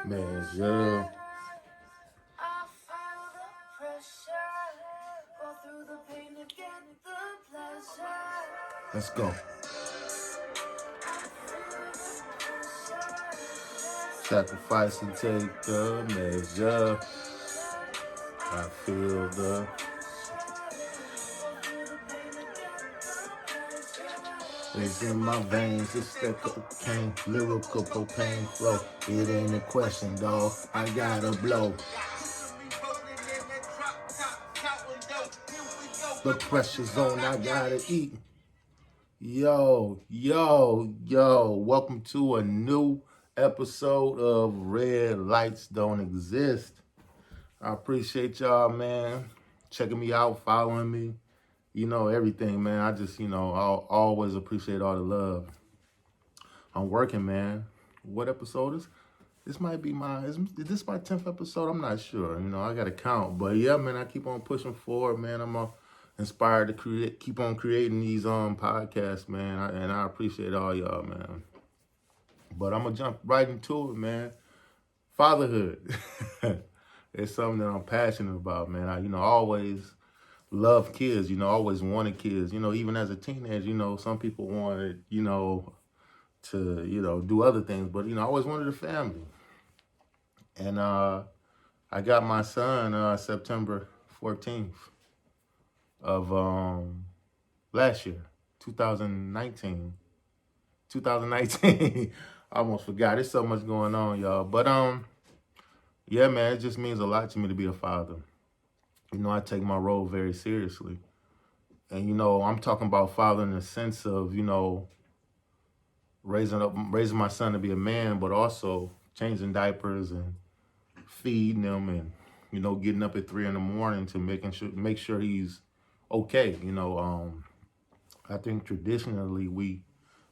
Measure. Let's go. Sacrifice and take the measure. I feel the it's in my veins, it's that cocaine, lyrical propane flow. It ain't a question, dawg. I gotta blow. The pressure zone, I gotta eat. Yo. Welcome to a new episode of Red Lights Don't Exist. I appreciate y'all, man, checking me out, following me. Everything, man. I just, I'll always appreciate all the love. I'm working, man. What episode is? This might be is this my 10th episode? I'm not sure. I got to count. But yeah, man, I keep on pushing forward, man. I'm inspired to keep on creating these podcasts, man. And I appreciate all y'all, man. But I'm going to jump right into it, man. Fatherhood. It's something that I'm passionate about, man. I always love kids, always wanted kids. Even as a teenager, some people wanted, to, do other things. But, I always wanted a family. And I got my son September 14th of last year, 2019. 2019. I almost forgot. There's so much going on, y'all. But yeah, man, it just means a lot to me to be a father. I take my role very seriously. And, I'm talking about father in the sense of, raising my son to be a man, but also changing diapers and feeding him and, getting up at 3 a.m. to make sure he's okay. I think traditionally we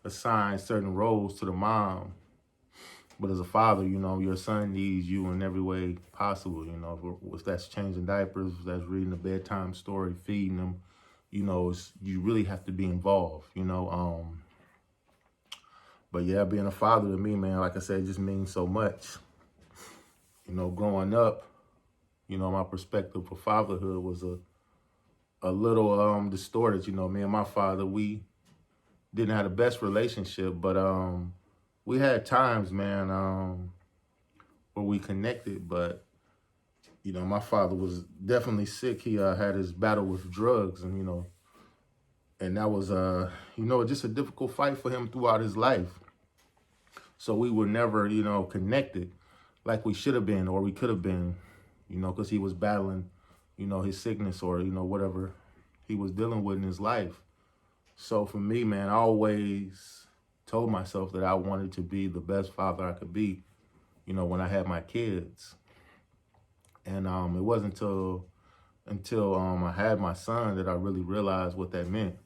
assign certain roles to the mom, but as a father, your son needs you in every way possible. If that's changing diapers, if that's reading a bedtime story, feeding them, you really have to be involved, But yeah, being a father to me, man, like I said, it just means so much. Growing up, my perspective for fatherhood was a little distorted. Me and my father, we didn't have the best relationship, but we had times, man, where we connected. But my father was definitely sick. He had his battle with drugs, and and that was just a difficult fight for him throughout his life. So we were never, connected like we should have been or we could have been, because he was battling, his sickness or, whatever he was dealing with in his life. So for me, man, I always told myself that I wanted to be the best father I could be, when I had my kids. And it wasn't until I had my son that I really realized what that meant.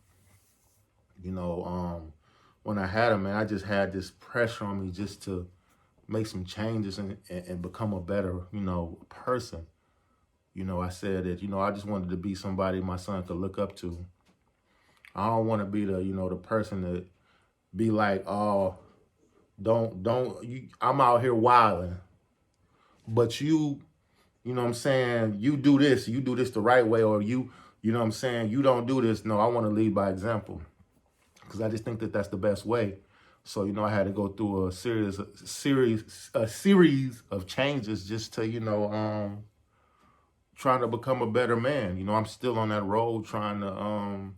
When I had him, man, I just had this pressure on me just to make some changes and become a better, person. I said that, I just wanted to be somebody my son could look up to. I don't want to be the person that be like, oh, I'm out here wilding, but you know what I'm saying, you do this the right way, or you know what I'm saying, you don't do this. No, I want to lead by example, because I just think that that's the best way. So, I had to go through a series of changes just to, trying to become a better man. I'm still on that road trying to,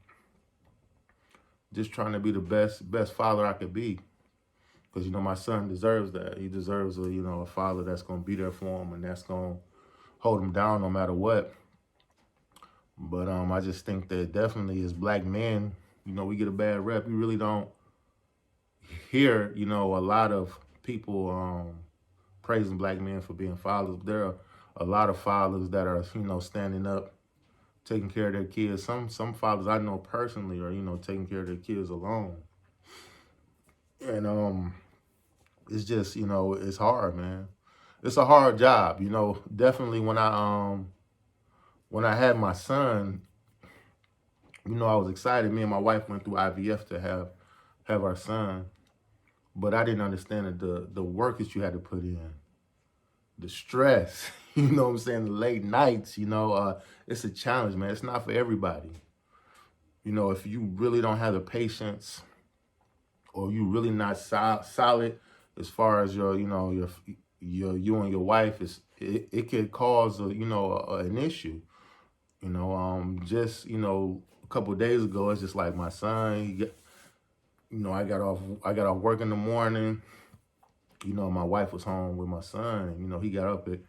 just trying to be the best father I could be. Because, my son deserves that. He deserves a father that's going to be there for him and that's going to hold him down no matter what. But I just think that definitely as black men, we get a bad rep. We really don't hear, a lot of people praising black men for being fathers. There are a lot of fathers that are, standing up, taking care of their kids. Some fathers I know personally are, taking care of their kids alone. And it's just, it's hard, man. It's a hard job, Definitely when I had my son, I was excited. Me and my wife went through IVF to have our son. but I didn't understand the work that you had to put in, the stress, you know what I'm saying, the late nights, it's a challenge, man. It's not for everybody. If you really don't have the patience, or you really not solid as far as you and your wife, it could cause an issue. Just a couple of days ago, it's just like my son. I got off work in the morning. My wife was home with my son. He got up at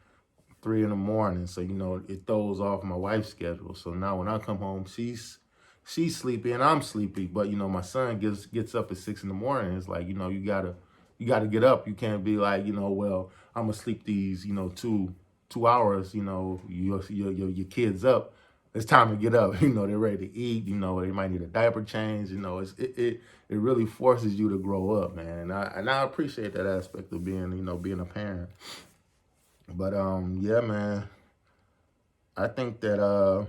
3 in the morning, so it throws off my wife's schedule. So now when I come home, she's sleepy and I'm sleepy. But my son gets up at 6 in the morning. It's like you gotta get up. You can't be like well, I'm gonna sleep these 2 hours. Your kids up. It's time to get up. They're ready to eat. They might need a diaper change. It really forces you to grow up, man. And I appreciate that aspect of being a parent. But yeah, man. I think that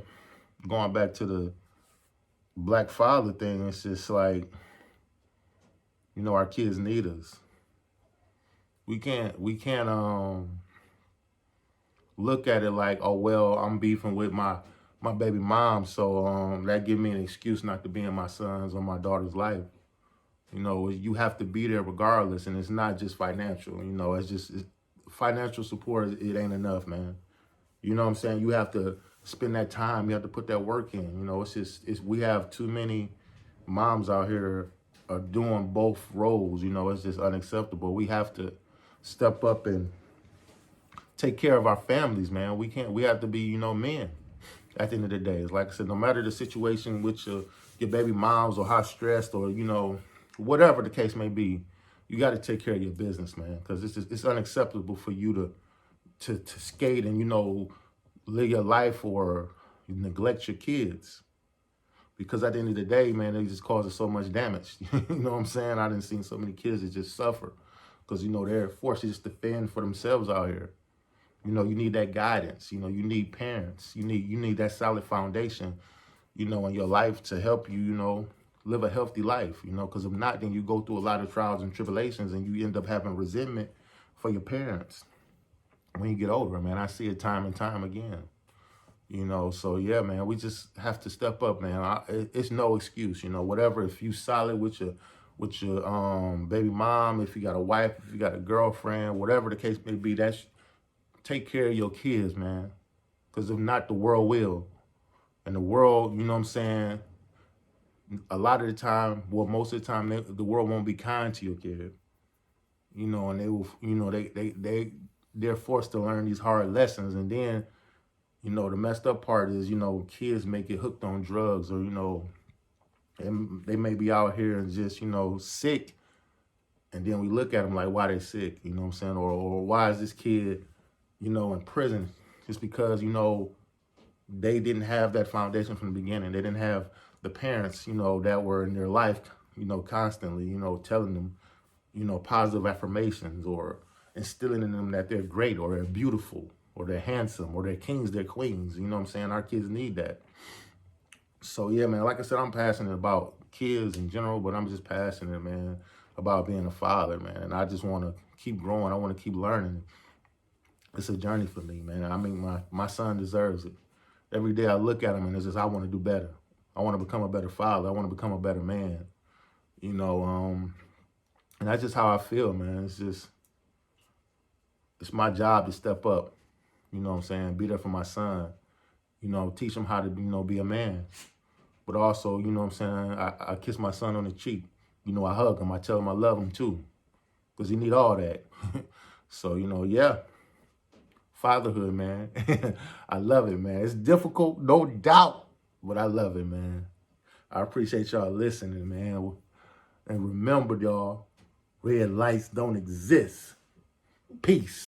going back to the black father thing, it's just like our kids need us. We can't look at it like, oh well, I'm beefing with my baby mom, so that give me an excuse not to be in my son's or my daughter's life. You have to be there regardless, and it's not just financial. Financial support. It ain't enough, man. You know what I'm saying? You have to spend that time. You have to put that work in. We have too many moms out here are doing both roles. It's just unacceptable. We have to step up and take care of our families, man. We have to be, men at the end of the day. It's like I said, no matter the situation with your baby moms or how stressed or, whatever the case may be, you got to take care of your business, man. Because it's unacceptable for you to skate and, live your life or neglect your kids. Because at the end of the day, man, they just causes so much damage. You know what I'm saying? I done seen so many kids that just suffer because, they're forced to just defend for themselves out here. You need that guidance. You need parents. You need that solid foundation, in your life to help you, live a healthy life, because if not, then you go through a lot of trials and tribulations and you end up having resentment for your parents when you get older, man. I see it time and time again. So yeah, man, we just have to step up, man. It's no excuse, whatever. If you solid with your baby mom, if you got a wife, if you got a girlfriend, whatever the case may be, take care of your kids, man. Because if not, the world will. And the world, you know what I'm saying, a lot of the time, well, most of the time, the world won't be kind to your kid. And they will, they're forced to learn these hard lessons. And then, the messed up part is, kids may get hooked on drugs or, they may be out here and just, sick. And then we look at them like, why they sick? You know what I'm saying? Or why is this kid, in prison? Just because, they didn't have that foundation from the beginning. They didn't have the parents, that were in their life, constantly, telling them, positive affirmations or instilling in them that they're great or they're beautiful or they're handsome or they're kings, they're queens. You know what I'm saying? Our kids need that. So yeah, man, like I said, I'm passionate about kids in general, but I'm just passionate, man, about being a father, man. And I just want to keep growing. I want to keep learning. It's a journey for me, man. I mean, my son deserves it. Every day I look at him and it's just, I want to do better. I want to become a better father. I want to become a better man. And that's just how I feel, man. It's my job to step up. You know what I'm saying? Be there for my son. Teach him how to, be a man. But also, you know what I'm saying? I kiss my son on the cheek. I hug him. I tell him I love him too. Because he need all that. So, yeah. Fatherhood, man. I love it, man. It's difficult, no doubt. But I love it, man. I appreciate y'all listening, man. And remember, y'all, red lights don't exist. Peace.